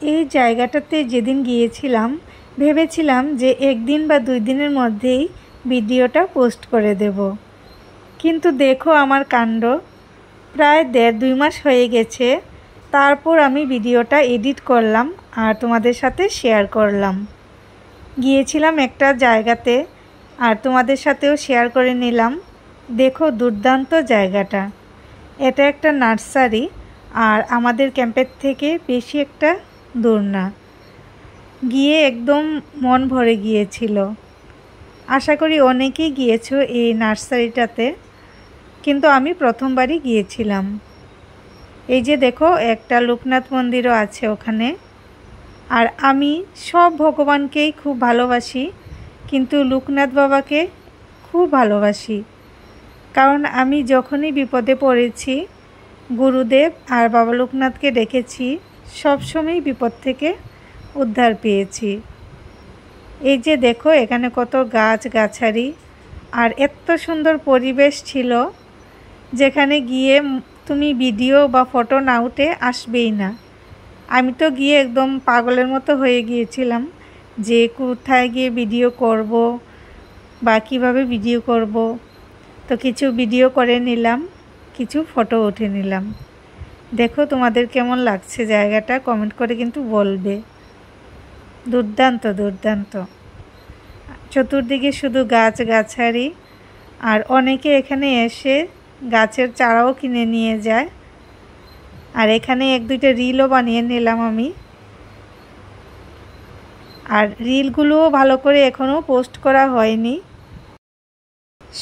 এই জায়গাটাতে যেদিন গিয়েছিলাম ভেবেছিলাম যে একদিন বা 2 দিনের মধ্যেই ভিডিওটা পোস্ট করে দেব, কিন্তু দেখো আমার কাণ্ড, প্রায় 1.5-2 মাস হয়ে গেছে। তারপর আমি ভিডিওটা এডিট করলাম আর তোমাদের সাথে শেয়ার করলাম। গিয়েছিলাম একটা জায়গাতে আর তোমাদের সাথেও শেয়ার করে নিলাম। দেখো দুর্দান্ত জায়গাটা। এটা একটা নার্সারি আর আমাদের ক্যাম্পের থেকে বেশি একটা দূর না। গিয়ে একদম মন ভরে গিয়েছিল। আশা করি অনেকেই গিয়েছো এই নার্সারিটাতে, কিন্তু আমি প্রথমবারই গিয়েছিলাম। এই যে দেখো একটা লোকনাথ মন্দিরও আছে ওখানে। আর আমি সব ভগবানকেই খুব ভালোবাসি, কিন্তু লোকনাথ বাবাকে খুব ভালোবাসি, কারণ আমি যখনই বিপদে পড়েছি গুরুদেব আর বাবা লোকনাথকে ডেকেছি, সবসময় বিপদ থেকে উদ্ধার পেয়েছি। এই যে দেখো এখানে কত গাছগাছালি আর এত সুন্দর পরিবেশ ছিল, যেখানে গিয়ে তুমি ভিডিও বা ফটো না উঠে আসবেই না। আমি তো গিয়ে একদম পাগলের মতো হয়ে গিয়েছিলাম যে কোথায় গিয়ে ভিডিও করব বা কীভাবে ভিডিও করব। তো কিছু ভিডিও করে নিলাম, কিছু ফটো উঠে নিলাম। দেখো তোমাদের কেমন লাগছে জায়গাটা কমেন্ট করে কিন্তু বলবে। দুর্দান্ত দুর্দান্ত। চতুর্দিকে শুধু গাছগাছালি আর অনেকে এখানে এসে গাছের চারাও কিনে নিয়ে যায়। আর এখানে 1-2টা রিলও বানিয়ে নিলাম আমি। আর রিলগুলোও ভালো করে এখনও পোস্ট করা হয়নি।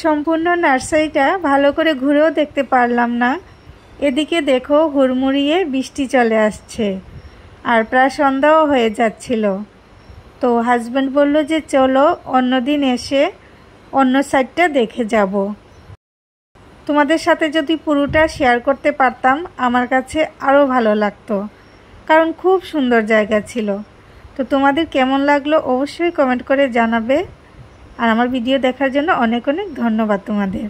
সম্পূর্ণ নার্সারিটা ভালো করে ঘুরেও দেখতে পারলাম না। এদিকে দেখো হুড়মুড়িয়ে বৃষ্টি চলে আসছে আর প্রায় সন্ধ্যাও হয়ে যাচ্ছিল। তো হাজব্যান্ড বলল যে চলো অন্যদিন এসে অন্য সাইডটা দেখে যাব। তোমাদের সাথে যদি পুরোটা শেয়ার করতে পারতাম আমার কাছে আরও ভালো লাগতো, কারণ খুব সুন্দর জায়গা ছিল। তো তোমাদের কেমন লাগলো অবশ্যই কমেন্ট করে জানাবে। আর আমার ভিডিও দেখার জন্য অনেক অনেক ধন্যবাদ তোমাদের।